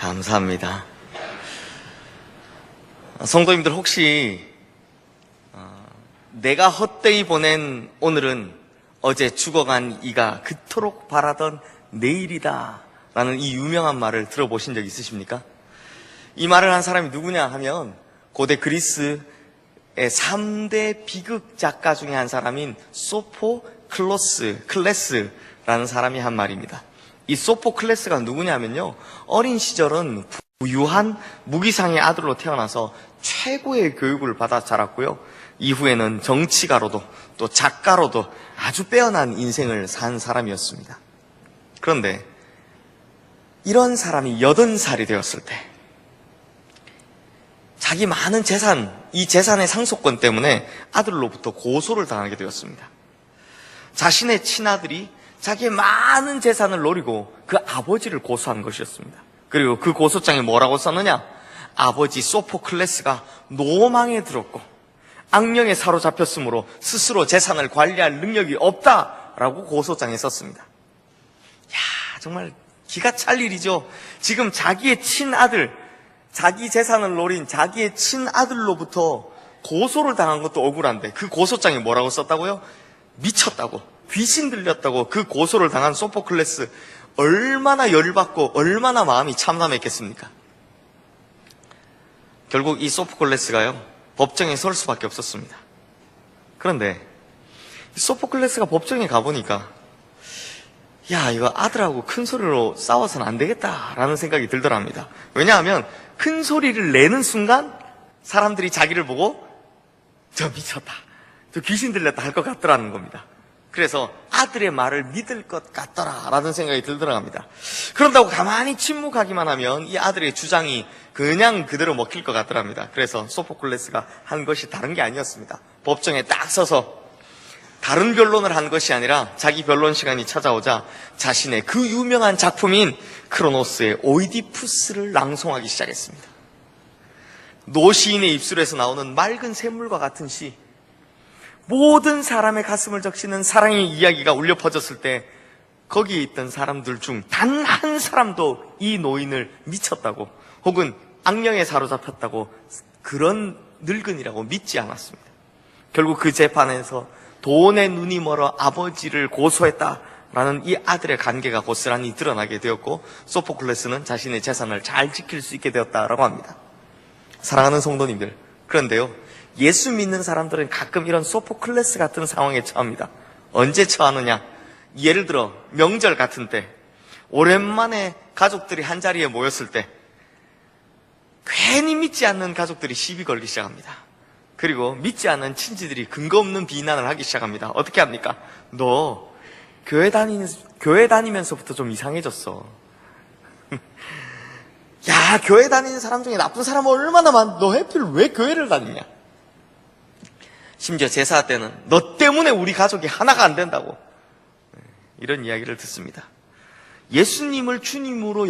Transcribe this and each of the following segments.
감사합니다. 성도님들 혹시 내가 헛되이 보낸 오늘은 어제 죽어간 이가 그토록 바라던 내일이다 라는 이 유명한 말을 들어보신 적 있으십니까? 이 말을 한 사람이 누구냐 하면 고대 그리스의 3대 비극 작가 중에 한 사람인 소포클레스라는 사람이 한 말입니다. 이 소포클레스가 누구냐면요, 어린 시절은 부유한 무기상의 아들로 태어나서 최고의 교육을 받아 자랐고요, 이후에는 정치가로도 또 작가로도 아주 빼어난 인생을 산 사람이었습니다. 그런데 이런 사람이 80살이 되었을 때 자기 많은 재산, 이 재산의 상속권 때문에 아들로부터 고소를 당하게 되었습니다. 자신의 친아들이 자기의 많은 재산을 노리고 그 아버지를 고소한 것이었습니다. 그리고 그 고소장에 뭐라고 썼느냐? 아버지 소포클레스가 노망에 들었고 악령에 사로잡혔으므로 스스로 재산을 관리할 능력이 없다라고 고소장에 썼습니다. 야, 정말 기가 찰 일이죠. 지금 자기의 친아들, 자기 재산을 노린 자기의 친아들로부터 고소를 당한 것도 억울한데 그 고소장에 뭐라고 썼다고요? 미쳤다고, 귀신 들렸다고 그 고소를 당한 소포클레스, 얼마나 열받고 얼마나 마음이 참담했겠습니까? 결국 이 소포클레스가요, 법정에 설 수밖에 없었습니다. 그런데 소포클레스가 법정에 가보니까 야, 이거 아들하고 큰 소리로 싸워서는 안 되겠다라는 생각이 들더랍니다. 왜냐하면 큰 소리를 내는 순간 사람들이 자기를 보고 저 미쳤다, 저 귀신 들렸다 할 것 같더라는 겁니다. 그래서 아들의 말을 믿을 것 같더라라는 생각이 들더랍니다. 그런다고 가만히 침묵하기만 하면 이 아들의 주장이 그냥 그대로 먹힐 것 같더랍니다. 그래서 소포클레스가 한 것이 다른 게 아니었습니다. 법정에 딱 서서 다른 변론을 한 것이 아니라 자기 변론 시간이 찾아오자 자신의 그 유명한 작품인 크로노스의 오이디푸스를 낭송하기 시작했습니다. 노시인의 입술에서 나오는 맑은 샘물과 같은 시, 모든 사람의 가슴을 적시는 사랑의 이야기가 울려 퍼졌을 때 거기에 있던 사람들 중 단 한 사람도 이 노인을 미쳤다고 혹은 악령에 사로잡혔다고, 그런 늙은이라고 믿지 않았습니다. 결국 그 재판에서 돈에 눈이 멀어 아버지를 고소했다라는 이 아들의 관계가 고스란히 드러나게 되었고 소포클레스는 자신의 재산을 잘 지킬 수 있게 되었다라고 합니다. 사랑하는 성도님들, 그런데요, 예수 믿는 사람들은 가끔 이런 소포클레스 같은 상황에 처합니다. 언제 처하느냐? 예를 들어 명절 같은 때 오랜만에 가족들이 한자리에 모였을 때 괜히 믿지 않는 가족들이 시비 걸기 시작합니다. 그리고 믿지 않는 친지들이 근거 없는 비난을 하기 시작합니다. 어떻게 합니까? 너 교회 다니면서부터 좀 이상해졌어. 야, 교회 다니는 사람 중에 나쁜 사람은 얼마나 많아. 너 하필 왜 교회를 다니냐? 심지어 제사 때는 너 때문에 우리 가족이 하나가 안 된다고, 이런 이야기를 듣습니다. 예수님을 주님으로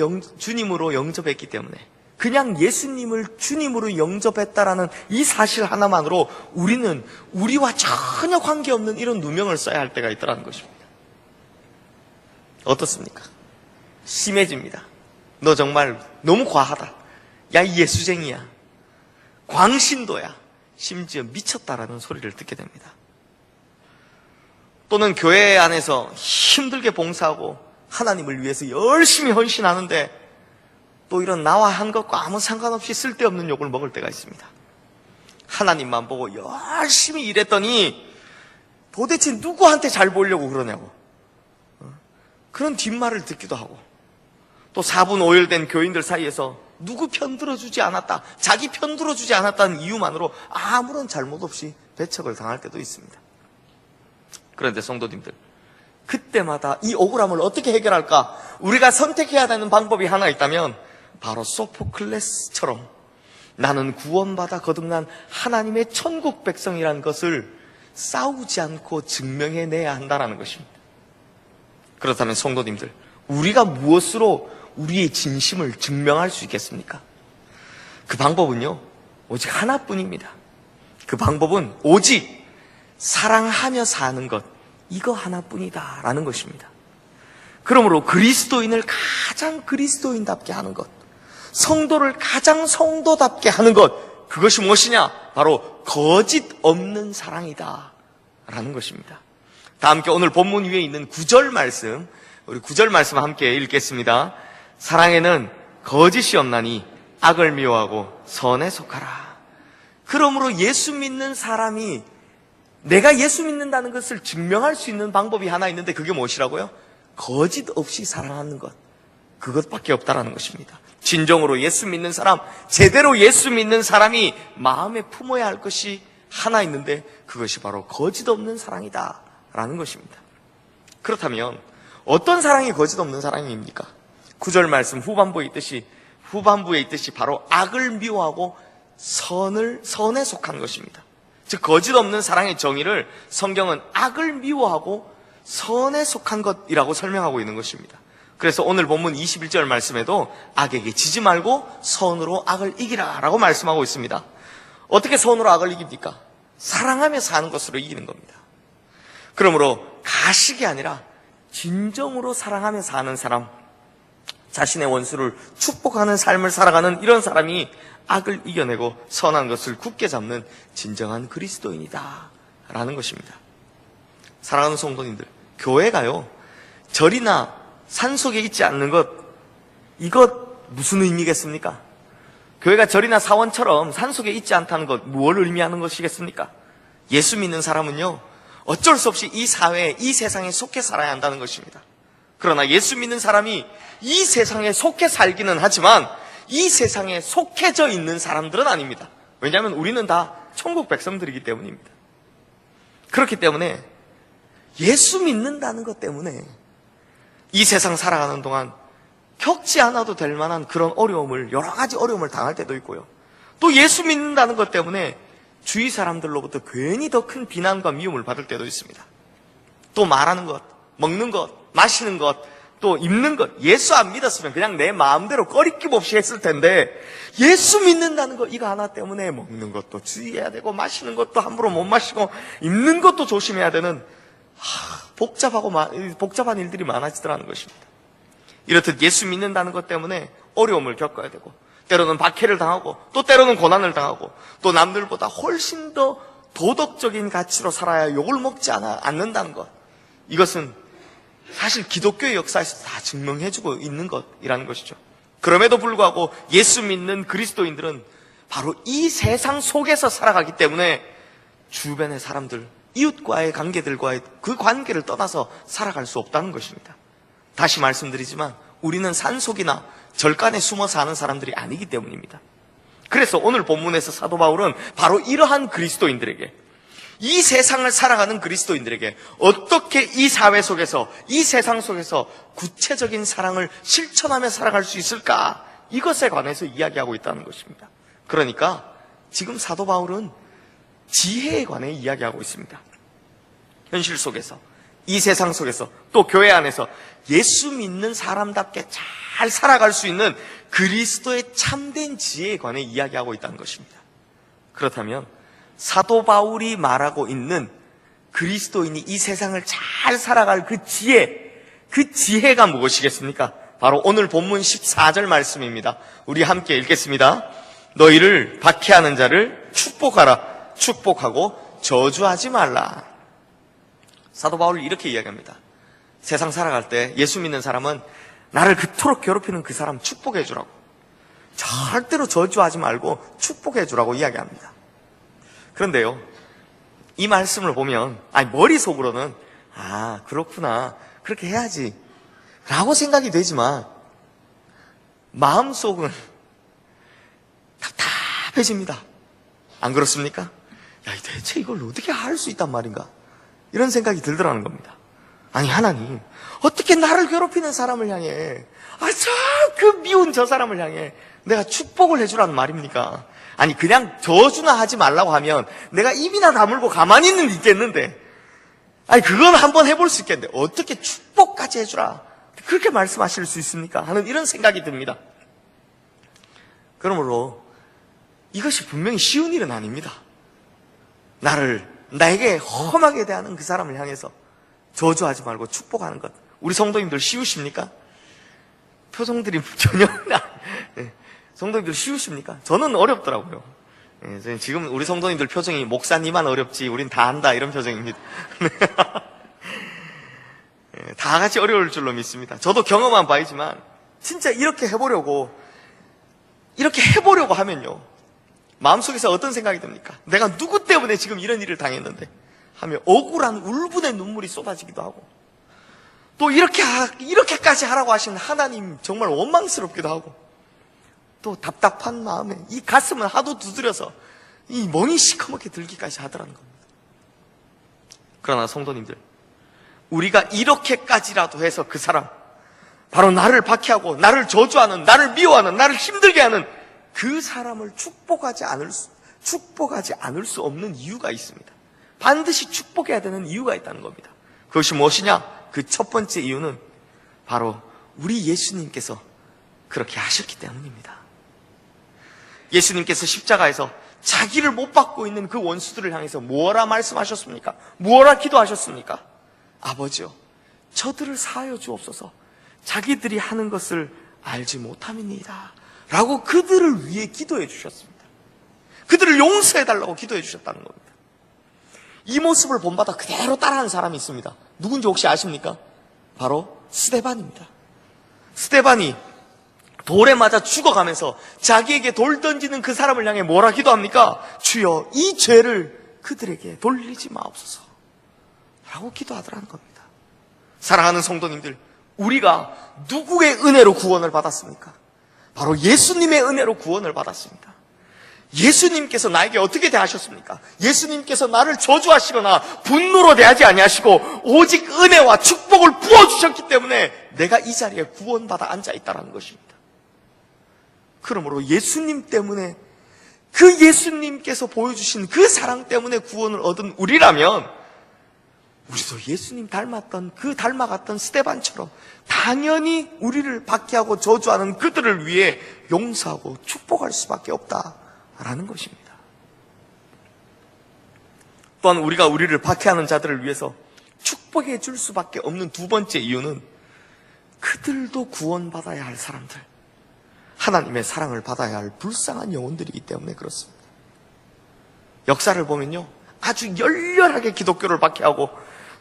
영접했기 때문에, 그냥 예수님을 주님으로 영접했다라는 이 사실 하나만으로 우리는 우리와 전혀 관계없는 이런 누명을 써야 할 때가 있더라는 것입니다. 어떻습니까? 심해집니다. 너 정말 너무 과하다. 야, 이 예수쟁이야. 광신도야. 심지어 미쳤다라는 소리를 듣게 됩니다. 또는 교회 안에서 힘들게 봉사하고 하나님을 위해서 열심히 헌신하는데 또 이런 나와 한 것과 아무 상관없이 쓸데없는 욕을 먹을 때가 있습니다. 하나님만 보고 열심히 일했더니 도대체 누구한테 잘 보이려고 그러냐고, 그런 뒷말을 듣기도 하고, 또 4분 5일 교인들 사이에서 누구 편 들어주지 않았다, 자기 편 들어주지 않았다는 이유만으로 아무런 잘못 없이 배척을 당할 때도 있습니다. 그런데 성도님들, 그때마다 이 억울함을 어떻게 해결할까? 우리가 선택해야 되는 방법이 하나 있다면 바로 소포클레스처럼 나는 구원받아 거듭난 하나님의 천국 백성이라는 것을 싸우지 않고 증명해내야 한다는 것입니다. 그렇다면 성도님들, 우리가 무엇으로 우리의 진심을 증명할 수 있겠습니까? 그 방법은요, 오직 하나뿐입니다. 그 방법은 오직 사랑하며 사는 것, 이거 하나뿐이다 라는 것입니다. 그러므로 그리스도인을 가장 그리스도인답게 하는 것, 성도를 가장 성도답게 하는 것, 그것이 무엇이냐? 바로 거짓 없는 사랑이다 라는 것입니다. 다 함께 오늘 본문 위에 있는 9절 말씀, 우리 9절 말씀 함께 읽겠습니다. 사랑에는 거짓이 없나니 악을 미워하고 선에 속하라. 그러므로 예수 믿는 사람이 내가 예수 믿는다는 것을 증명할 수 있는 방법이 하나 있는데 그게 무엇이라고요? 거짓 없이 사랑하는 것, 그것밖에 없다라는 것입니다. 진정으로 예수 믿는 사람, 제대로 예수 믿는 사람이 마음에 품어야 할 것이 하나 있는데 그것이 바로 거짓 없는 사랑이다 라는 것입니다. 그렇다면 어떤 사랑이 거짓 없는 사랑입니까? 9절 말씀 후반부에 있듯이 바로 악을 미워하고 선에 속한 것입니다. 즉 거짓 없는 사랑의 정의를 성경은 악을 미워하고 선에 속한 것이라고 설명하고 있는 것입니다. 그래서 오늘 본문 21절 말씀에도 악에게 지지 말고 선으로 악을 이기라 라고 말씀하고 있습니다. 어떻게 선으로 악을 이깁니까? 사랑하며 사는 것으로 이기는 겁니다. 그러므로 가식이 아니라 진정으로 사랑하며 사는 사람, 자신의 원수를 축복하는 삶을 살아가는 이런 사람이 악을 이겨내고 선한 것을 굳게 잡는 진정한 그리스도인이다 라는 것입니다. 사랑하는 성도님들, 교회가요 절이나 산속에 있지 않는 것, 이것 무슨 의미겠습니까? 교회가 절이나 사원처럼 산속에 있지 않다는 것, 무엇을 의미하는 것이겠습니까? 예수 믿는 사람은요 어쩔 수 없이 이 사회에, 이 세상에 속해 살아야 한다는 것입니다. 그러나 예수 믿는 사람이 이 세상에 속해 살기는 하지만 이 세상에 속해져 있는 사람들은 아닙니다. 왜냐하면 우리는 다 천국 백성들이기 때문입니다. 그렇기 때문에 예수 믿는다는 것 때문에 이 세상 살아가는 동안 겪지 않아도 될 만한 그런 어려움을, 여러 가지 어려움을 당할 때도 있고요. 또 예수 믿는다는 것 때문에 주위 사람들로부터 괜히 더 큰 비난과 미움을 받을 때도 있습니다. 또 말하는 것, 먹는 것, 마시는 것, 또 입는 것, 예수 안 믿었으면 그냥 내 마음대로 꺼리낌 없이 했을 텐데 예수 믿는다는 것, 이거 하나 때문에 먹는 것도 주의해야 되고 마시는 것도 함부로 못 마시고 입는 것도 조심해야 되는 복잡한 일들이 많아지더라는 것입니다. 이렇듯 예수 믿는다는 것 때문에 어려움을 겪어야 되고 때로는 박해를 당하고 또 때로는 고난을 당하고 또 남들보다 훨씬 더 도덕적인 가치로 살아야 욕을 먹지 않는다는 것, 이것은 사실 기독교의 역사에서 다 증명해주고 있는 것이라는 것이죠. 그럼에도 불구하고 예수 믿는 그리스도인들은 바로 이 세상 속에서 살아가기 때문에 주변의 사람들, 이웃과의 관계들과의 그 관계를 떠나서 살아갈 수 없다는 것입니다. 다시 말씀드리지만 우리는 산속이나 절간에 숨어 사는 사람들이 아니기 때문입니다. 그래서 오늘 본문에서 사도 바울은 바로 이러한 그리스도인들에게, 이 세상을 살아가는 그리스도인들에게 어떻게 이 사회 속에서, 이 세상 속에서 구체적인 사랑을 실천하며 살아갈 수 있을까, 이것에 관해서 이야기하고 있다는 것입니다. 그러니까 지금 사도 바울은 지혜에 관해 이야기하고 있습니다. 현실 속에서, 이 세상 속에서, 또 교회 안에서 예수 믿는 사람답게 잘 살아갈 수 있는 그리스도의 참된 지혜에 관해 이야기하고 있다는 것입니다. 그렇다면 사도 바울이 말하고 있는 그리스도인이 이 세상을 잘 살아갈 그 지혜가 무엇이겠습니까? 바로 오늘 본문 14절 말씀입니다. 우리 함께 읽겠습니다. 너희를 박해하는 자를 축복하라. 축복하고 저주하지 말라. 사도 바울이 이렇게 이야기합니다. 세상 살아갈 때 예수 믿는 사람은 나를 그토록 괴롭히는 그 사람 축복해 주라고, 절대로 저주하지 말고 축복해 주라고 이야기합니다. 그런데요, 이 말씀을 보면 머릿속으로는 그렇구나, 그렇게 해야지 라고 생각이 되지만 마음속은 답답해집니다. 안 그렇습니까? 대체 이걸 어떻게 할 수 있단 말인가, 이런 생각이 들더라는 겁니다. 아니, 하나님, 어떻게 나를 괴롭히는 사람을 향해, 그 미운 저 사람을 향해 내가 축복을 해주라는 말입니까? 아니, 그냥 저주나 하지 말라고 하면 내가 입이나 다물고 가만히는 있겠는데, 그건 한번 해볼 수 있겠는데 어떻게 축복까지 해주라, 그렇게 말씀하실 수 있습니까? 하는 이런 생각이 듭니다. 그러므로 이것이 분명히 쉬운 일은 아닙니다. 나에게 험하게 대하는 그 사람을 향해서 저주하지 말고 축복하는 것, 우리 성도님들 쉬우십니까? 표정들이 전혀 성도님들 쉬우십니까? 저는 어렵더라고요. 예, 지금 우리 성도님들 표정이 목사님만 어렵지 우린 다 한다 이런 표정입니다. 예, 다 같이 어려울 줄로 믿습니다. 저도 경험한 바이지만 진짜 이렇게 해보려고 하면요, 마음속에서 어떤 생각이 듭니까? 내가 누구 때문에 지금 이런 일을 당했는데 하며 억울한 울분의 눈물이 쏟아지기도 하고, 또 이렇게까지 하라고 하시는 하나님 정말 원망스럽기도 하고, 또 답답한 마음에 이 가슴을 하도 두드려서 이 멍이 시커멓게 들기까지 하더라는 겁니다. 그러나 성도님들, 우리가 이렇게까지라도 해서 그 사람, 바로 나를 박해하고 나를 저주하는, 나를 미워하는, 나를 힘들게 하는 그 사람을 축복하지 않을 수 없는 이유가 있습니다. 반드시 축복해야 되는 이유가 있다는 겁니다. 그것이 무엇이냐? 그 첫 번째 이유는 바로 우리 예수님께서 그렇게 하셨기 때문입니다. 예수님께서 십자가에서 자기를 못 받고 있는 그 원수들을 향해서 뭐라 말씀하셨습니까? 뭐라 기도하셨습니까? 아버지요, 저들을 사하여 주옵소서, 자기들이 하는 것을 알지 못함이니이다 라고 그들을 위해 기도해 주셨습니다. 그들을 용서해 달라고 기도해 주셨다는 겁니다. 이 모습을 본받아 그대로 따라하는 사람이 있습니다. 누군지 혹시 아십니까? 바로 스데반입니다. 스데반이 돌에 맞아 죽어가면서 자기에게 돌 던지는 그 사람을 향해 뭐라 기도합니까? 주여, 이 죄를 그들에게 돌리지 마옵소서 라고 기도하더라는 겁니다. 사랑하는 성도님들, 우리가 누구의 은혜로 구원을 받았습니까? 바로 예수님의 은혜로 구원을 받았습니다. 예수님께서 나에게 어떻게 대하셨습니까? 예수님께서 나를 저주하시거나 분노로 대하지 아니하시고 오직 은혜와 축복을 부어주셨기 때문에 내가 이 자리에 구원받아 앉아있다는 것입니다. 그러므로 예수님 때문에, 그 예수님께서 보여주신 그 사랑 때문에 구원을 얻은 우리라면, 우리도 예수님 닮아갔던 스데반처럼 당연히 우리를 박해하고 저주하는 그들을 위해 용서하고 축복할 수밖에 없다라는 것입니다. 또한 우리가 우리를 박해하는 자들을 위해서 축복해 줄 수밖에 없는 두 번째 이유는 그들도 구원받아야 할 사람들, 하나님의 사랑을 받아야 할 불쌍한 영혼들이기 때문에 그렇습니다. 역사를 보면요, 아주 열렬하게 기독교를 박해하고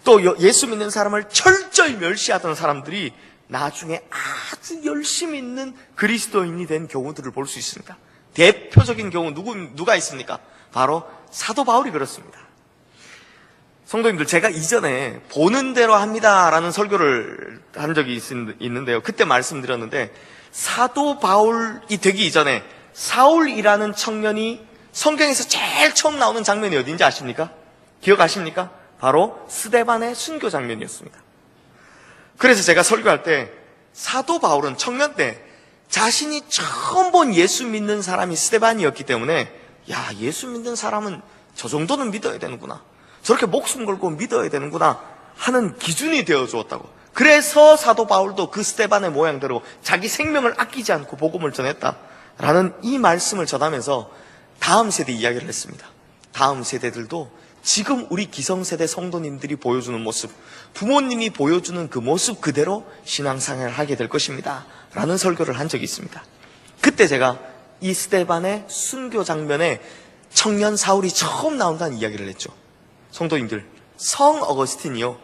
또 예수 믿는 사람을 철저히 멸시하던 사람들이 나중에 아주 열심히 있는 그리스도인이 된 경우들을 볼 수 있습니다. 대표적인 경우 누가 있습니까? 바로 사도 바울이 그렇습니다. 성도님들, 제가 이전에 보는 대로 합니다라는 설교를 한 적이 있는데요, 그때 말씀드렸는데, 사도 바울이 되기 이전에 사울이라는 청년이 성경에서 제일 처음 나오는 장면이 어딘지 아십니까? 기억하십니까? 바로 스데반의 순교 장면이었습니다. 그래서 제가 설교할 때 사도 바울은 청년 때 자신이 처음 본 예수 믿는 사람이 스데반이었기 때문에, 야, 예수 믿는 사람은 저 정도는 믿어야 되는구나, 저렇게 목숨 걸고 믿어야 되는구나 하는 기준이 되어 주었다고. 그래서 사도 바울도 그 스데반의 모양대로 자기 생명을 아끼지 않고 복음을 전했다라는 이 말씀을 전하면서 다음 세대 이야기를 했습니다. 다음 세대들도 지금 우리 기성세대 성도님들이 보여주는 모습, 부모님이 보여주는 그 모습 그대로 신앙생활을 하게 될 것입니다 라는 설교를 한 적이 있습니다. 그때 제가 이 스데반의 순교 장면에 청년 사울이 처음 나온다는 이야기를 했죠. 성도님들, 성 어거스틴이요,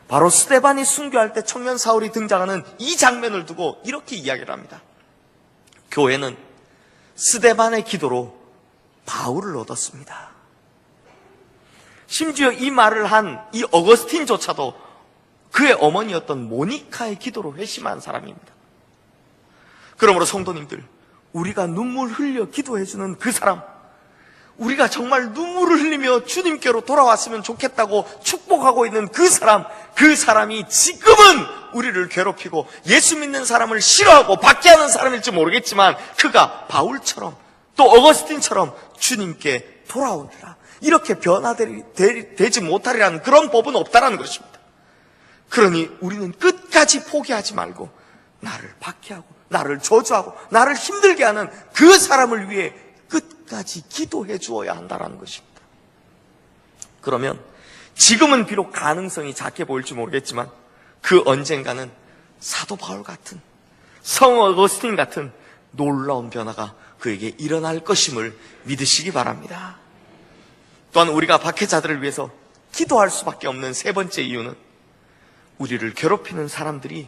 바로 스데반이 순교할 때 청년 사울이 등장하는 이 장면을 두고 이렇게 이야기를 합니다. 교회는 스데반의 기도로 바울을 얻었습니다. 심지어 이 말을 한 이 어거스틴조차도 그의 어머니였던 모니카의 기도로 회심한 사람입니다. 그러므로 성도님들, 우리가 눈물 흘려 기도해주는 그 사람, 우리가 정말 눈물을 흘리며 주님께로 돌아왔으면 좋겠다고 축복하고 있는 그 사람이 지금은 우리를 괴롭히고 예수 믿는 사람을 싫어하고 박해하는 사람일지 모르겠지만, 그가 바울처럼 또 어거스틴처럼 주님께 돌아오느라 이렇게 변화되지 못하리라는 그런 법은 없다라는 것입니다. 그러니 우리는 끝까지 포기하지 말고 나를 박해하고 나를 저주하고 나를 힘들게 하는 그 사람을 위해 끝까지 기도해 주어야 한다는 것입니다. 그러면 지금은 비록 가능성이 작게 보일지 모르겠지만 그 언젠가는 사도 바울 같은, 성 어거스틴 같은 놀라운 변화가 그에게 일어날 것임을 믿으시기 바랍니다. 또한 우리가 박해자들을 위해서 기도할 수밖에 없는 세 번째 이유는 우리를 괴롭히는 사람들이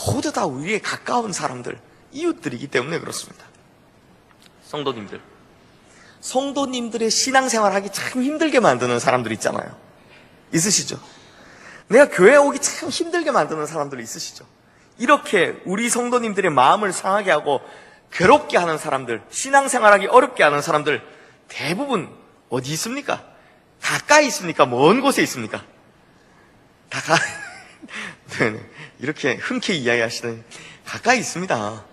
모두 다 우리에 가까운 사람들, 이웃들이기 때문에 그렇습니다. 성도님들의 신앙생활하기 참 힘들게 만드는 사람들 있잖아요. 있으시죠? 내가 교회 오기 참 힘들게 만드는 사람들 있으시죠? 이렇게 우리 성도님들의 마음을 상하게 하고 괴롭게 하는 사람들, 신앙생활하기 어렵게 하는 사람들 대부분 어디 있습니까? 가까이 있습니까? 먼 곳에 있습니까? 이렇게 흔쾌히 이야기하시더니 가까이 있습니다.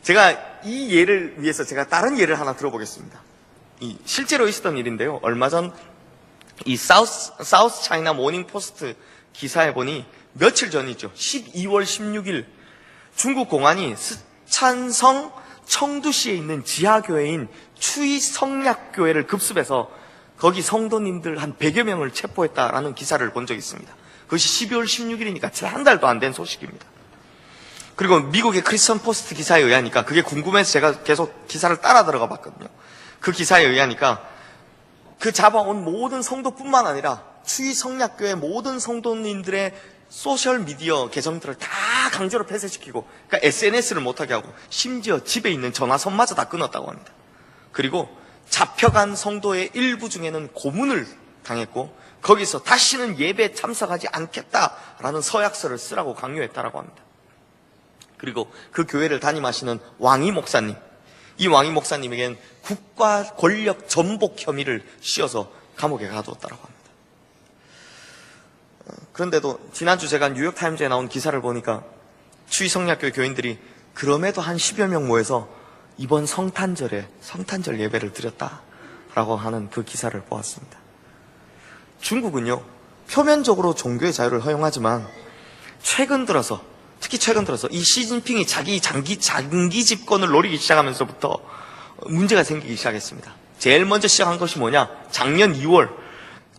제가 이 예를 위해서 제가 다른 예를 하나 들어보겠습니다. 실제로 있었던 일인데요. 얼마 전 이 사우스 차이나 모닝 포스트 기사에 보니 며칠 전이죠. 12월 16일 중국 공안이 스촨성 청두시에 있는 지하교회인 추이성약교회를 급습해서 거기 성도님들 한 100여 명을 체포했다라는 기사를 본 적이 있습니다. 그것이 12월 16일이니까 채 한 달도 안 된 소식입니다. 그리고 미국의 크리스천 포스트 기사에 의하니까 그게 궁금해서 제가 계속 기사를 따라 들어가 봤거든요. 그 기사에 의하니까 그 잡아온 모든 성도뿐만 아니라 추이성약교회 모든 성도님들의 소셜미디어 계정들을 다 강제로 폐쇄시키고, 그러니까 SNS를 못하게 하고 심지어 집에 있는 전화선마저 다 끊었다고 합니다. 그리고 잡혀간 성도의 일부 중에는 고문을 당했고 거기서 다시는 예배에 참석하지 않겠다라는 서약서를 쓰라고 강요했다라고 합니다. 그리고 그 교회를 담임하시는 왕이 목사님, 이 왕이 목사님에겐 국가 권력 전복 혐의를 씌워서 감옥에 가두었다라고 합니다. 그런데도 지난주 제가 뉴욕타임즈에 나온 기사를 보니까 추이성약교 교인들이 그럼에도 한 10여 명 모여서 이번 성탄절 예배를 드렸다라고 하는 그 기사를 보았습니다. 중국은요, 표면적으로 종교의 자유를 허용하지만 특히 최근 들어서 이 시진핑이 자기 장기 집권을 노리기 시작하면서부터 문제가 생기기 시작했습니다. 제일 먼저 시작한 것이 뭐냐? 작년 2월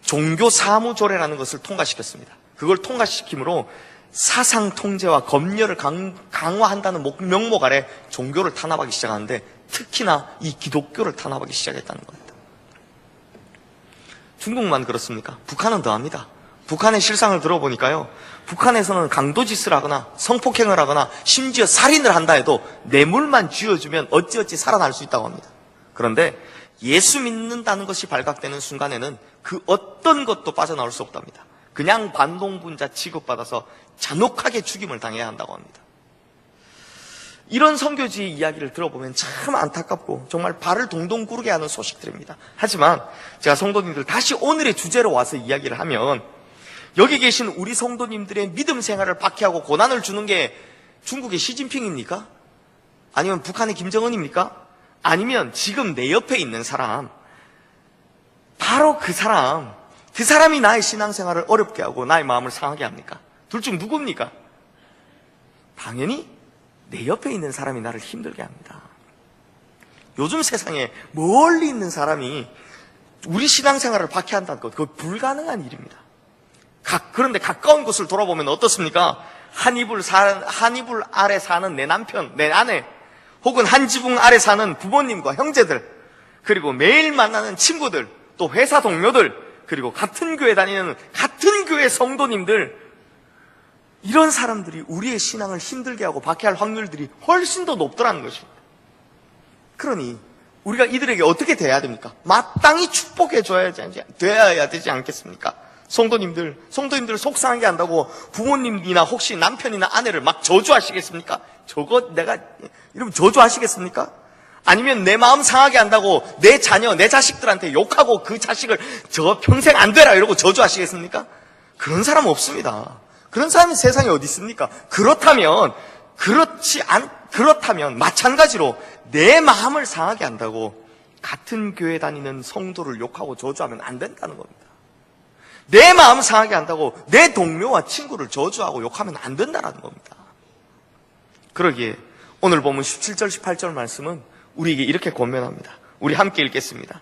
종교 사무조례라는 것을 통과시켰습니다. 그걸 통과시킴으로 사상 통제와 검열을 강화한다는 명목 아래 종교를 탄압하기 시작하는데 특히나 이 기독교를 탄압하기 시작했다는 겁니다. 중국만 그렇습니까? 북한은 더합니다. 북한의 실상을 들어보니까요, 북한에서는 강도짓을 하거나 성폭행을 하거나 심지어 살인을 한다 해도 뇌물만 쥐어주면 어찌어찌 살아날 수 있다고 합니다. 그런데 예수 믿는다는 것이 발각되는 순간에는 그 어떤 것도 빠져나올 수 없답니다. 그냥 반동분자 취급받아서 잔혹하게 죽임을 당해야 한다고 합니다. 이런 선교지의 이야기를 들어보면 참 안타깝고 정말 발을 동동 구르게 하는 소식들입니다. 하지만 제가 성도님들 다시 오늘의 주제로 와서 이야기를 하면, 여기 계신 우리 성도님들의 믿음 생활을 박해하고 고난을 주는 게 중국의 시진핑입니까? 아니면 북한의 김정은입니까? 아니면 지금 내 옆에 있는 사람, 바로 그 사람이 나의 신앙생활을 어렵게 하고 나의 마음을 상하게 합니까? 둘 중 누굽니까? 당연히 내 옆에 있는 사람이 나를 힘들게 합니다. 요즘 세상에 멀리 있는 사람이 우리 신앙생활을 박해한다는 것, 그건 불가능한 일입니다. 그런데 가까운 곳을 돌아보면 어떻습니까? 한 이불 아래 사는 내 남편, 내 아내, 혹은 한 지붕 아래 사는 부모님과 형제들, 그리고 매일 만나는 친구들, 또 회사 동료들, 그리고 같은 교회 다니는 같은 교회 성도님들, 이런 사람들이 우리의 신앙을 힘들게 하고 박해할 확률들이 훨씬 더 높더라는 것입니다. 그러니 우리가 이들에게 어떻게 대해야 됩니까? 마땅히 축복해 줘야 되지 않겠습니까? 성도님들 속상하게 한다고 부모님이나 혹시 남편이나 아내를 막 저주하시겠습니까? 이러면 저주하시겠습니까? 아니면 내 마음 상하게 한다고 내 자녀, 내 자식들한테 욕하고 그 자식을 저 평생 안 되라 이러고 저주하시겠습니까? 그런 사람 없습니다. 그런 사람이 세상에 어디 있습니까? 그렇다면 마찬가지로 내 마음을 상하게 한다고 같은 교회 다니는 성도를 욕하고 저주하면 안 된다는 겁니다. 내 마음 상하게 한다고 내 동료와 친구를 저주하고 욕하면 안 된다는 겁니다. 그러기에 오늘 보면 17절 18절 말씀은 우리에게 이렇게 권면합니다. 우리 함께 읽겠습니다.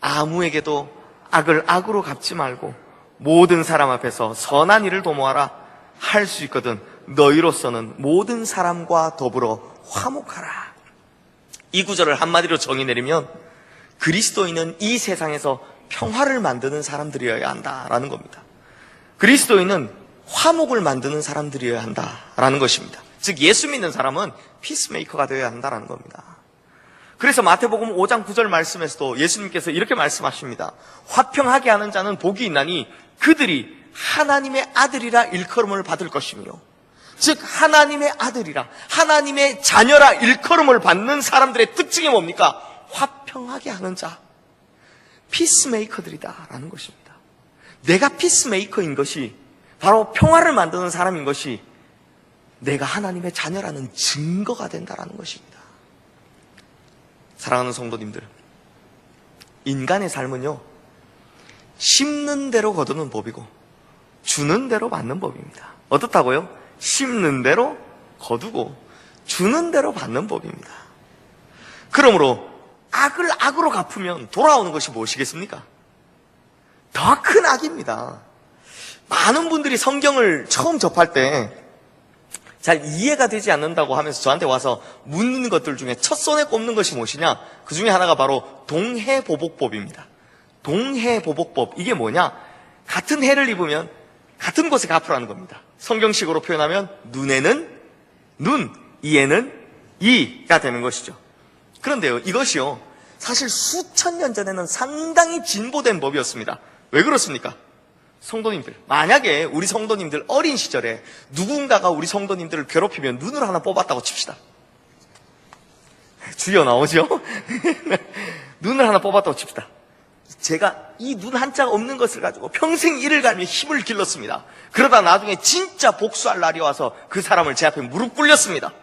아무에게도 악을 악으로 갚지 말고 모든 사람 앞에서 선한 일을 도모하라. 할 수 있거든 너희로서는 모든 사람과 더불어 화목하라. 이 구절을 한마디로 정의 내리면 그리스도인은 이 세상에서 평화를 만드는 사람들이어야 한다라는 겁니다. 그리스도인은 화목을 만드는 사람들이어야 한다라는 것입니다. 즉 예수 믿는 사람은 피스메이커가 되어야 한다라는 겁니다. 그래서 마태복음 5장 9절 말씀에서도 예수님께서 이렇게 말씀하십니다. 화평하게 하는 자는 복이 있나니 그들이 하나님의 아들이라 일컬음을 받을 것이며, 즉 하나님의 아들이라, 하나님의 자녀라 일컬음을 받는 사람들의 특징이 뭡니까? 화평하게 하는 자, 피스메이커들이다 라는 것입니다. 내가 피스메이커인 것이, 바로 평화를 만드는 사람인 것이 내가 하나님의 자녀라는 증거가 된다라는 것입니다. 사랑하는 성도님들, 인간의 삶은요, 심는 대로 거두는 법이고 주는 대로 받는 법입니다. 어떻다고요? 심는 대로 거두고 주는 대로 받는 법입니다. 그러므로 악을 악으로 갚으면 돌아오는 것이 무엇이겠습니까? 더 큰 악입니다. 많은 분들이 성경을 처음 접할 때 잘 이해가 되지 않는다고 하면서 저한테 와서 묻는 것들 중에 첫 손에 꼽는 것이 무엇이냐? 그 중에 하나가 바로 동해보복법입니다. 동해보복법, 이게 뭐냐? 같은 해를 입으면 같은 곳에 갚으라는 겁니다. 성경식으로 표현하면 눈에는 눈, 이에는 이가 되는 것이죠. 그런데요, 이것이요, 사실 수천 년 전에는 상당히 진보된 법이었습니다. 왜 그렇습니까? 성도님들, 만약에 우리 성도님들 어린 시절에 누군가가 우리 성도님들을 괴롭히면 눈을 하나 뽑았다고 칩시다. 주여 나오죠? 눈을 하나 뽑았다고 칩시다. 제가 이 눈 한자가 없는 것을 가지고 평생 이를 갈며 힘을 길렀습니다. 그러다 나중에 진짜 복수할 날이 와서 그 사람을 제 앞에 무릎 꿇렸습니다.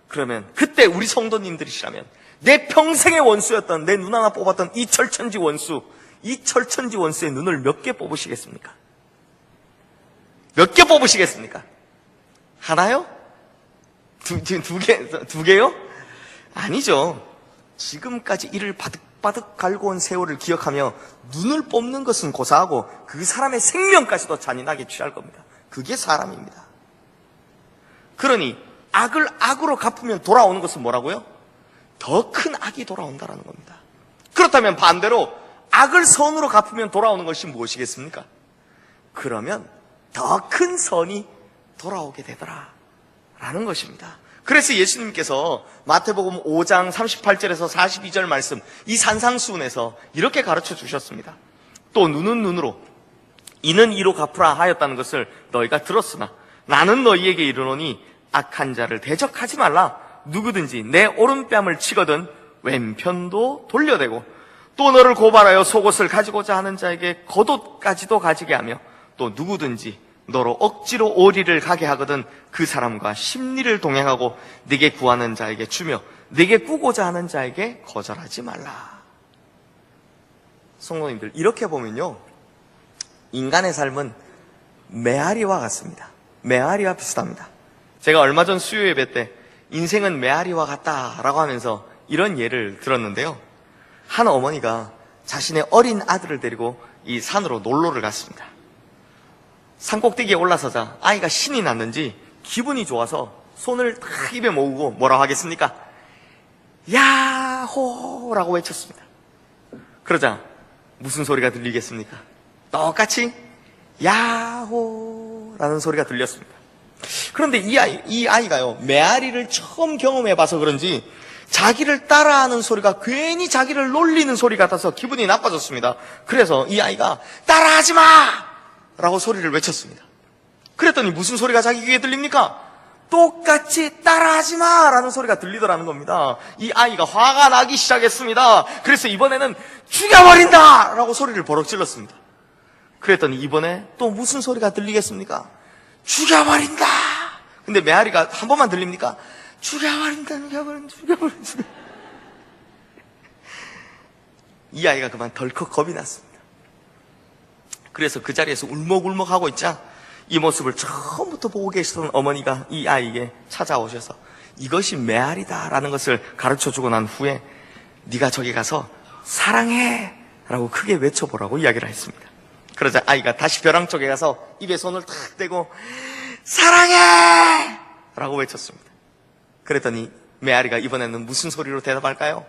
그러면 그때 우리 성도님들이시라면 내 평생의 원수였던, 내 눈 하나 뽑았던 이 철천지 원수, 이 철천지 원수의 눈을 몇 개 뽑으시겠습니까? 몇 개 뽑으시겠습니까? 하나요? 두 개요? 아니죠. 지금까지 이를 바득바득 갈고 온 세월을 기억하며 눈을 뽑는 것은 고사하고 그 사람의 생명까지도 잔인하게 취할 겁니다. 그게 사람입니다. 그러니 악을 악으로 갚으면 돌아오는 것은 뭐라고요? 더 큰 악이 돌아온다는 겁니다. 그렇다면 반대로 악을 선으로 갚으면 돌아오는 것이 무엇이겠습니까? 그러면 더 큰 선이 돌아오게 되더라 라는 것입니다. 그래서 예수님께서 마태복음 5장 38절에서 42절 말씀, 이 산상수훈에서 이렇게 가르쳐 주셨습니다. 또 눈은 눈으로 이는 이로 갚으라 하였다는 것을 너희가 들었으나 나는 너희에게 이르노니 악한 자를 대적하지 말라. 누구든지 내 오른뺨을 치거든 왼편도 돌려대고 또 너를 고발하여 속옷을 가지고자 하는 자에게 겉옷까지도 가지게 하며 또 누구든지 너로 억지로 오리를 가게 하거든 그 사람과 십리를 동행하고 네게 구하는 자에게 주며 네게 꾸고자 하는 자에게 거절하지 말라. 성도님들, 이렇게 보면요, 인간의 삶은 메아리와 같습니다. 메아리와 비슷합니다. 제가 얼마 전 수요 예배 때 인생은 메아리와 같다라고 하면서 이런 예를 들었는데요, 한 어머니가 자신의 어린 아들을 데리고 이 산으로 놀러를 갔습니다. 산꼭대기에 올라서자 아이가 신이 났는지 기분이 좋아서 손을 탁 입에 모으고 뭐라고 하겠습니까? 야호라고 외쳤습니다. 그러자 무슨 소리가 들리겠습니까? 똑같이 야호라는 소리가 들렸습니다. 그런데 이 아이가요, 메아리를 처음 경험해봐서 그런지 자기를 따라하는 소리가 괜히 자기를 놀리는 소리 같아서 기분이 나빠졌습니다. 그래서 이 아이가 따라하지 마! 라고 소리를 외쳤습니다. 그랬더니 무슨 소리가 자기 귀에 들립니까? 똑같이 따라하지 마! 라는 소리가 들리더라는 겁니다. 이 아이가 화가 나기 시작했습니다. 그래서 이번에는 죽여버린다! 라고 소리를 버럭 질렀습니다. 그랬더니 이번에 또 무슨 소리가 들리겠습니까? 죽여버린다! 근데 메아리가 한 번만 들립니까? 죽여버린다. 이 아이가 그만 덜컥 겁이 났습니다. 그래서 그 자리에서 울먹울먹 하고 있자 이 모습을 처음부터 보고 계시던 어머니가 이 아이에게 찾아오셔서 이것이 메아리다라는 것을 가르쳐주고 난 후에 네가 저기 가서 사랑해 라고 크게 외쳐보라고 이야기를 했습니다. 그러자 아이가 다시 벼랑 쪽에 가서 입에 손을 탁 대고 사랑해 라고 외쳤습니다. 그랬더니 메아리가 이번에는 무슨 소리로 대답할까요?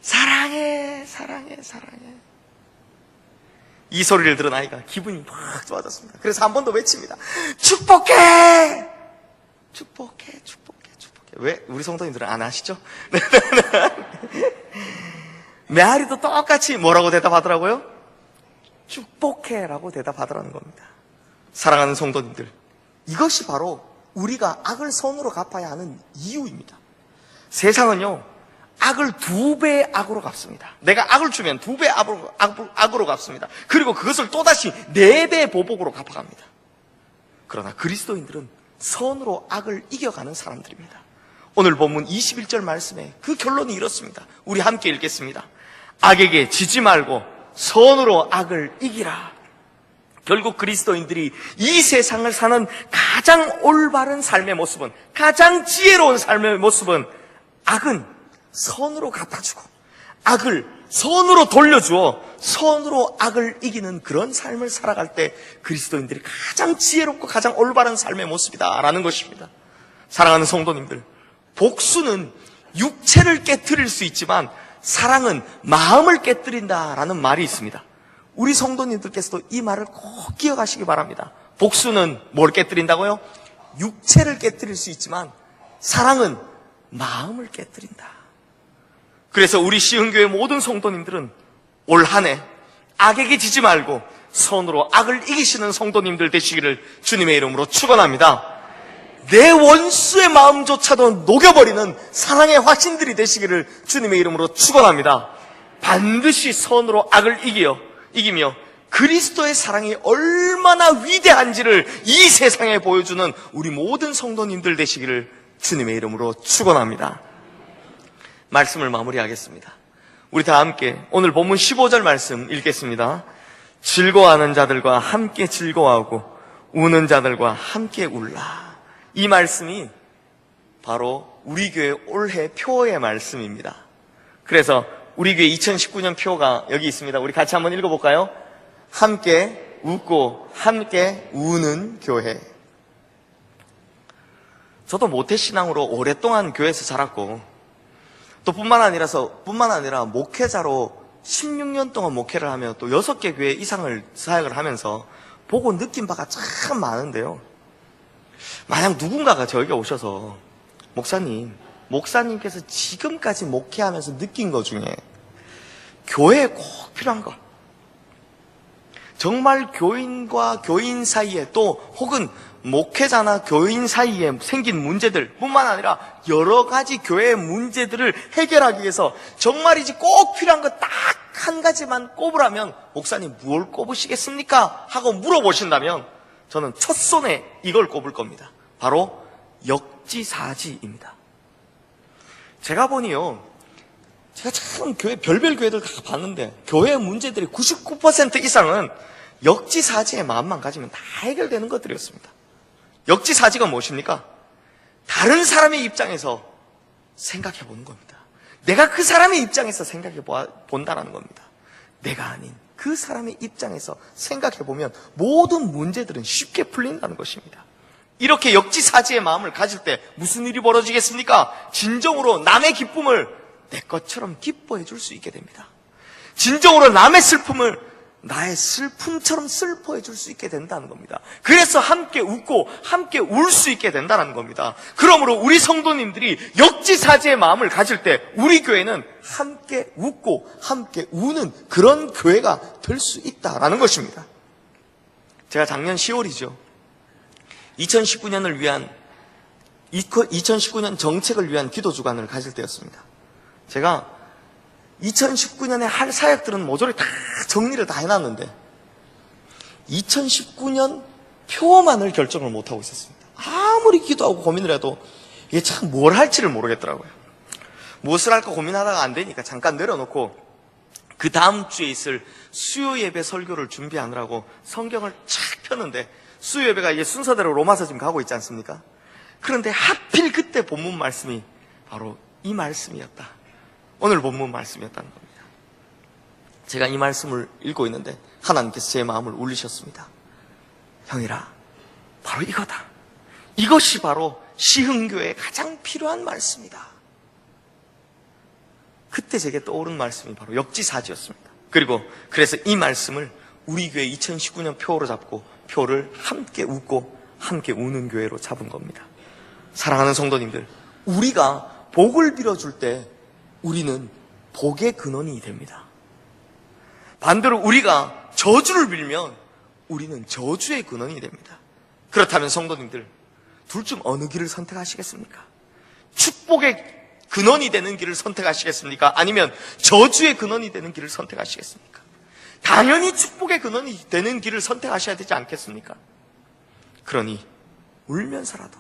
사랑해, 사랑해, 사랑해. 이 소리를 들은 아이가 기분이 막 좋아졌습니다. 그래서 한 번 더 외칩니다. 축복해! 축복해, 축복해, 축복해. 왜? 우리 성도님들은 안 하시죠? 메아리도 똑같이 뭐라고 대답하더라고요? 축복해 라고 대답하더라는 겁니다. 사랑하는 성도님들, 이것이 바로 우리가 악을 선으로 갚아야 하는 이유입니다. 세상은요, 악을 2배의 악으로 갚습니다. 내가 악을 주면 2배의 악으로 갚습니다. 그리고 그것을 또다시 4배의 보복으로 갚아갑니다. 그러나 그리스도인들은 선으로 악을 이겨가는 사람들입니다. 오늘 본문 21절 말씀에 그 결론이 이렇습니다. 우리 함께 읽겠습니다. 악에게 지지 말고 선으로 악을 이기라. 결국 그리스도인들이 이 세상을 사는 가장 올바른 삶의 모습은, 가장 지혜로운 삶의 모습은 악은 선으로 갚아주고 악을 선으로 돌려주어 선으로 악을 이기는 그런 삶을 살아갈 때 그리스도인들이 가장 지혜롭고 가장 올바른 삶의 모습이다라는 것입니다. 사랑하는 성도님들, 복수는 육체를 깨트릴 수 있지만 사랑은 마음을 깨트린다라는 말이 있습니다. 우리 성도님들께서도 이 말을 꼭 기억하시기 바랍니다. 복수는 뭘 깨트린다고요? 육체를 깨트릴 수 있지만 사랑은 마음을 깨트린다. 그래서 우리 시흥교회 모든 성도님들은 올 한 해 악에게 지지 말고 선으로 악을 이기시는 성도님들 되시기를 주님의 이름으로 축원합니다. 내 원수의 마음조차도 녹여버리는 사랑의 화신들이 되시기를 주님의 이름으로 축원합니다. 반드시 선으로 악을 이기며 그리스도의 사랑이 얼마나 위대한지를 이 세상에 보여주는 우리 모든 성도님들 되시기를 주님의 이름으로 축원합니다. 말씀을 마무리하겠습니다. 우리 다 함께 오늘 본문 15절 말씀 읽겠습니다. 즐거워하는 자들과 함께 즐거워하고 우는 자들과 함께 울라. 이 말씀이 바로 우리 교회 올해 표의 말씀입니다. 그래서 우리 교회 2019년 표가 여기 있습니다. 우리 같이 한번 읽어볼까요? 함께 웃고 함께 우는 교회. 저도 모태신앙으로 오랫동안 교회에서 자랐고 또 뿐만 아니라 목회자로 16년 동안 목회를 하며 또 6개 교회 이상을 사역을 하면서 보고 느낀 바가 참 많은데요. 만약 누군가가 저에게 오셔서 목사님께서 지금까지 목회하면서 느낀 것 중에 교회에 꼭 필요한 것, 정말 교인과 교인 사이에 또 혹은 목회자나 교인 사이에 생긴 문제들 뿐만 아니라 여러 가지 교회의 문제들을 해결하기 위해서 정말이지 꼭 필요한 것 딱 한 가지만 꼽으라면 목사님 무엇을 꼽으시겠습니까? 하고 물어보신다면 저는 첫손에 이걸 꼽을 겁니다. 바로 역지사지입니다. 제가 보니요, 제가 참 교회 별별 교회들 다 봤는데 교회의 문제들이 99% 이상은 역지사지의 마음만 가지면 다 해결되는 것들이었습니다. 역지사지가 무엇입니까? 다른 사람의 입장에서 생각해 보는 겁니다. 내가 그 사람의 입장에서 생각해 본다는 겁니다. 내가 아닌 그 사람의 입장에서 생각해 보면 모든 문제들은 쉽게 풀린다는 것입니다. 이렇게 역지사지의 마음을 가질 때 무슨 일이 벌어지겠습니까? 진정으로 남의 기쁨을 내 것처럼 기뻐해 줄 수 있게 됩니다. 진정으로 남의 슬픔을 나의 슬픔처럼 슬퍼해 줄 수 있게 된다는 겁니다. 그래서 함께 웃고 함께 울 수 있게 된다는 겁니다. 그러므로 우리 성도님들이 역지사지의 마음을 가질 때 우리 교회는 함께 웃고 함께 우는 그런 교회가 될 수 있다라는 것입니다. 제가 작년 10월이죠. 2019년 정책을 위한 기도 주간을 가질 때였습니다. 제가 2019년에 할 사역들은 모조리 다 정리를 다 해놨는데 2019년 표만을 결정을 못하고 있었습니다. 아무리 기도하고 고민을 해도 이게 참 뭘 할지를 모르겠더라고요. 무엇을 할까 고민하다가 안 되니까 잠깐 내려놓고 그 다음 주에 있을 수요 예배 설교를 준비하느라고 성경을 쫙 폈는데 수요 예배가 이게 순서대로 로마서 지금 가고 있지 않습니까? 그런데 하필 그때 본문 말씀이 바로 이 말씀이었다. 오늘 본문 말씀이었다는 겁니다. 제가 이 말씀을 읽고 있는데 하나님께서 제 마음을 울리셨습니다. 형이라, 바로 이거다. 이것이 바로 시흥교회에 가장 필요한 말씀이다. 그때 제게 떠오른 말씀이 바로 역지사지였습니다. 그래서 이 말씀을 우리 교회 2019년 표로 잡고 표를 함께 웃고 함께 우는 교회로 잡은 겁니다. 사랑하는 성도님들, 우리가 복을 빌어줄 때 우리는 복의 근원이 됩니다. 반대로 우리가 저주를 빌면 우리는 저주의 근원이 됩니다. 그렇다면 성도님들, 둘 중 어느 길을 선택하시겠습니까? 축복의 근원이 되는 길을 선택하시겠습니까? 아니면 저주의 근원이 되는 길을 선택하시겠습니까? 당연히 축복의 근원이 되는 길을 선택하셔야 되지 않겠습니까? 그러니 울면서라도,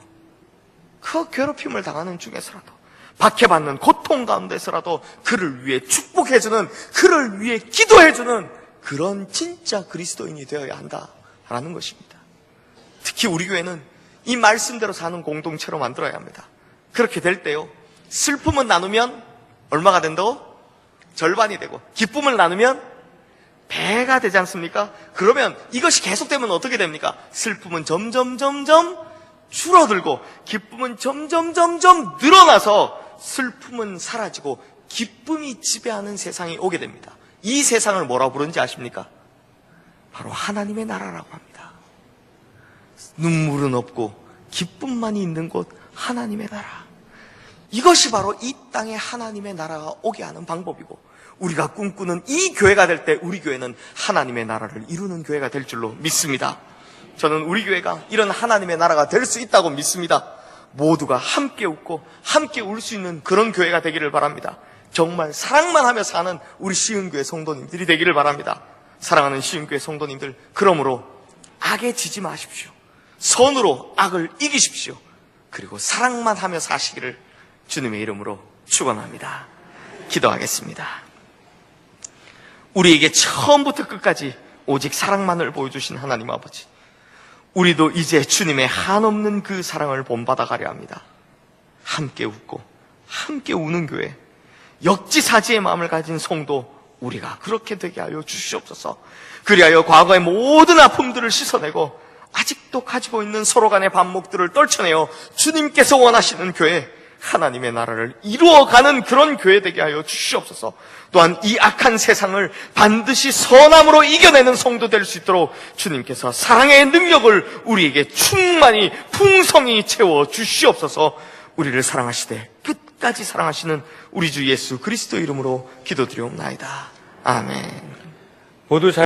그 괴롭힘을 당하는 중에서라도, 박해받는 고통 가운데서라도 그를 위해 축복해주는, 그를 위해 기도해주는 그런 진짜 그리스도인이 되어야 한다라는 것입니다. 특히 우리 교회는 이 말씀대로 사는 공동체로 만들어야 합니다. 그렇게 될 때요, 슬픔은 나누면 얼마가 된다고? 절반이 되고, 기쁨을 나누면 배가 되지 않습니까? 그러면 이것이 계속되면 어떻게 됩니까? 슬픔은 점점 줄어들고 기쁨은 점점 늘어나서 슬픔은 사라지고 기쁨이 지배하는 세상이 오게 됩니다. 이 세상을 뭐라고 부르는지 아십니까? 바로 하나님의 나라라고 합니다. 눈물은 없고 기쁨만이 있는 곳, 하나님의 나라. 이것이 바로 이 땅에 하나님의 나라가 오게 하는 방법이고, 우리가 꿈꾸는 이 교회가 될 때 우리 교회는 하나님의 나라를 이루는 교회가 될 줄로 믿습니다. 저는 우리 교회가 이런 하나님의 나라가 될 수 있다고 믿습니다. 모두가 함께 웃고 함께 울 수 있는 그런 교회가 되기를 바랍니다. 정말 사랑만 하며 사는 우리 시흥교회 성도님들이 되기를 바랍니다. 사랑하는 시흥교회 성도님들, 그러므로 악에 지지 마십시오. 선으로 악을 이기십시오. 그리고 사랑만 하며 사시기를 주님의 이름으로 축원합니다. 기도하겠습니다. 우리에게 처음부터 끝까지 오직 사랑만을 보여주신 하나님 아버지, 우리도 이제 주님의 한없는 그 사랑을 본받아가려 합니다. 함께 웃고 함께 우는 교회, 역지사지의 마음을 가진 성도, 우리가 그렇게 되게 하여 주시옵소서. 그리하여 과거의 모든 아픔들을 씻어내고 아직도 가지고 있는 서로 간의 반목들을 떨쳐내어 주님께서 원하시는 교회, 하나님의 나라를 이루어가는 그런 교회 되게 하여 주시옵소서. 또한 이 악한 세상을 반드시 선함으로 이겨내는 성도 될 수 있도록 주님께서 사랑의 능력을 우리에게 충만히 풍성히 채워 주시옵소서. 우리를 사랑하시되 끝까지 사랑하시는 우리 주 예수 그리스도 이름으로 기도드리옵나이다. 아멘. 모두 잘